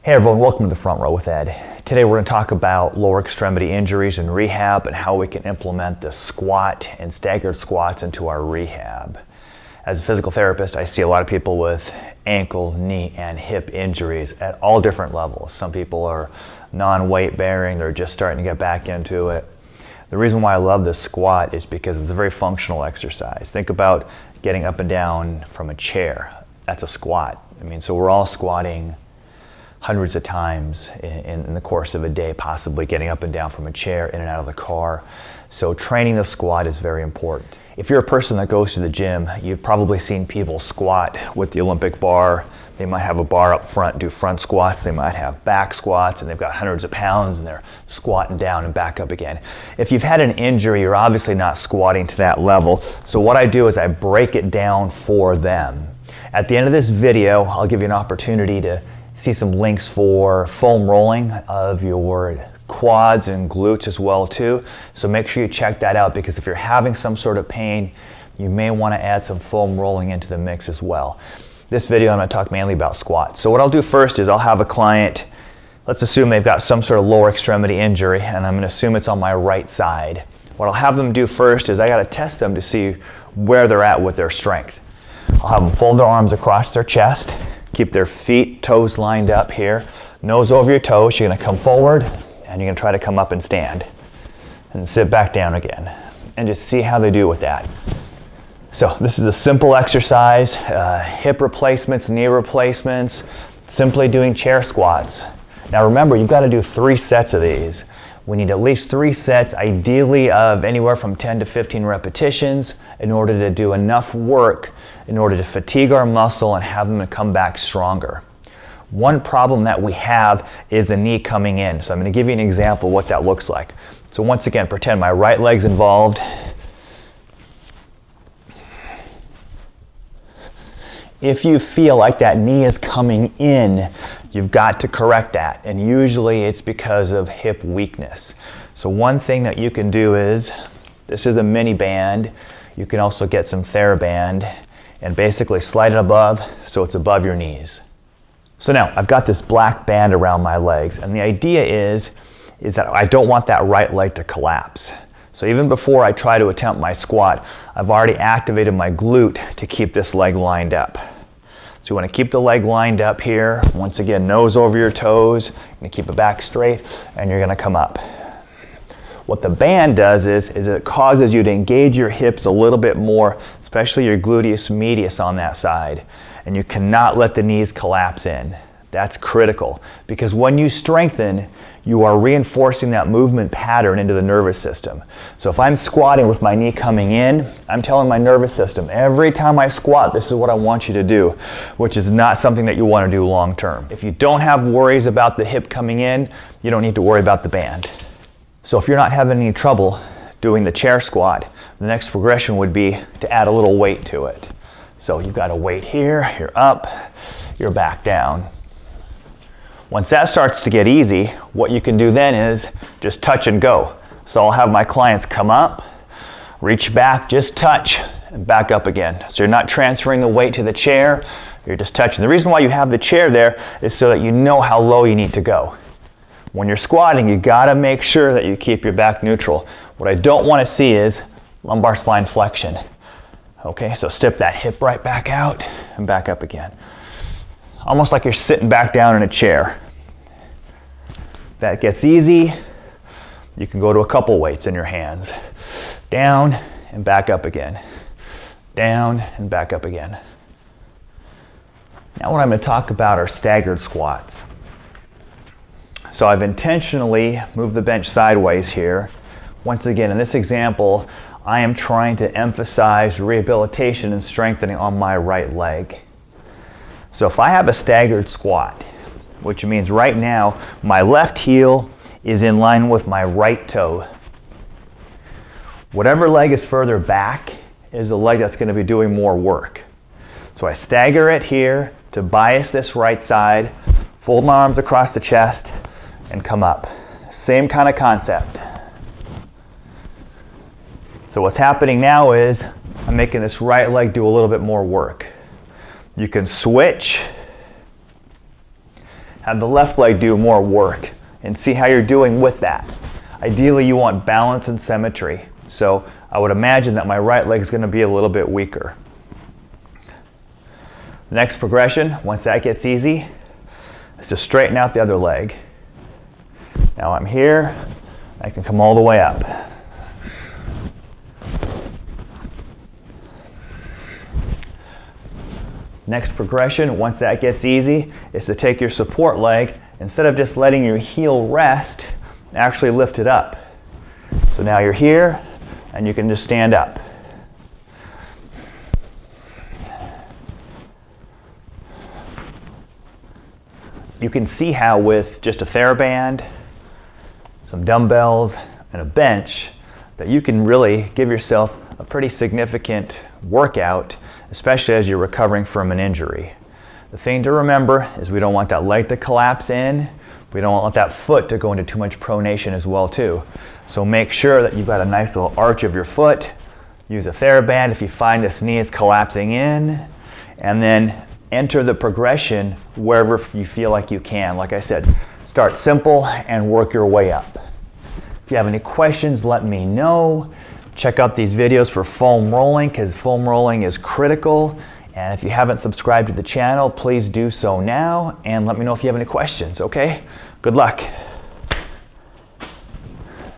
Hey everyone, welcome to the Front Row with Ed. Today we're going to talk about lower extremity injuries and rehab and how we can implement the squat and staggered squats into our rehab. As a physical therapist, I see a lot of people with ankle, knee, and hip injuries at all different levels. Some people are non-weight bearing, they're just starting to get back into it. The reason why I love this squat is because it's a very functional exercise. Think about getting up and down from a chair. That's a squat. So we're all squatting hundreds of times in the course of a day, possibly getting up and down from a chair, in and out of the car. So training the squat is very important. If you're a person that goes to the gym, you've probably seen people squat with the Olympic bar. They might have a bar up front, do front squats. They might have back squats, and they've got hundreds of pounds, and they're squatting down and back up again. If you've had an injury, you're obviously not squatting to that level. So what I do is I break it down for them. At the end of this video, I'll give you an opportunity to see some links for foam rolling of your quads and glutes as well too. So make sure you check that out, because if you're having some sort of pain, you may want to add some foam rolling into the mix as well. This video I'm going to talk mainly about squats. So what I'll do first is I'll have a client, let's assume they've got some sort of lower extremity injury, and I'm going to assume it's on my right side. What I'll have them do first is I got to test them to see where they're at with their strength. I'll have them fold their arms across their chest. Keep their feet, toes lined up here. Nose over your toes. You're going to come forward and you're going to try to come up and stand. And sit back down again. And just see how they do with that. So this is a simple exercise. Hip replacements, knee replacements. Simply doing chair squats. Now remember, you've got to do 3 sets of these. We need at least 3 sets, ideally of anywhere from 10 to 15 repetitions, in order to do enough work in order to fatigue our muscle and have them come back stronger. One problem that we have is the knee coming in. So I'm going to give you an example of what that looks like. So once again, pretend my right leg's involved. If you feel like that knee is coming in, you've got to correct that. And usually it's because of hip weakness. So one thing that you can do is, this is a mini band. You can also get some TheraBand and basically slide it above so it's above your knees. So now I've got this black band around my legs, and the idea is that I don't want that right leg to collapse. So even before I try to attempt my squat, I've already activated my glute to keep this leg lined up. So you want to keep the leg lined up here. Once again, nose over your toes. You're going to keep it back straight, and you're going to come up. What the band does is it causes you to engage your hips a little bit more, especially your gluteus medius on that side. And you cannot let the knees collapse in. That's critical, because when you strengthen, you are reinforcing that movement pattern into the nervous system. So if I'm squatting with my knee coming in, I'm telling my nervous system, every time I squat, this is what I want you to do, which is not something that you want to do long term. If you don't have worries about the hip coming in, you don't need to worry about the band. So if you're not having any trouble doing the chair squat, the next progression would be to add a little weight to it. So you've got a weight here, you're up, you're back down. Once that starts to get easy, what you can do then is just touch and go. So I'll have my clients come up, reach back, just touch, and back up again. So you're not transferring the weight to the chair, you're just touching. The reason why you have the chair there is so that you know how low you need to go. When you're squatting, you gotta make sure that you keep your back neutral. What I don't wanna see is lumbar spine flexion. Okay, so step that hip right back out and back up again. Almost like you're sitting back down in a chair. That gets easy. You can go to a couple weights in your hands. Down and back up again. Down and back up again. Now what I'm going to talk about are staggered squats. So I've intentionally moved the bench sideways here. Once again, in this example, I am trying to emphasize rehabilitation and strengthening on my right leg. So if I have a staggered squat, which means right now my left heel is in line with my right toe. Whatever leg is further back is the leg that's going to be doing more work. So I stagger it here to bias this right side, fold my arms across the chest, and come up. Same kind of concept. So what's happening now is I'm making this right leg do a little bit more work. You can switch. have the left leg do more work and see how you're doing with that. Ideally, you want balance and symmetry. So I would imagine that my right leg is going to be a little bit weaker. The next progression, once that gets easy, is to straighten out the other leg. Now I'm here, I can come all the way up. Next progression, once that gets easy, is to take your support leg, instead of just letting your heel rest, actually lift it up. So now you're here, and you can just stand up. You can see how with just a TheraBand, some dumbbells, and a bench, that you can really give yourself a pretty significant workout, especially as you're recovering from an injury. The thing to remember is we don't want that leg to collapse in. We don't want that foot to go into too much pronation as well too. So make sure that you've got a nice little arch of your foot. Use a TheraBand if you find this knee is collapsing in, and then enter the progression wherever you feel like you can. Like I said, start simple and work your way up. If you have any questions, let me know. Check out these videos for foam rolling, because foam rolling is critical. And if you haven't subscribed to the channel, please do so now, and let me know if you have any questions, okay? Good luck.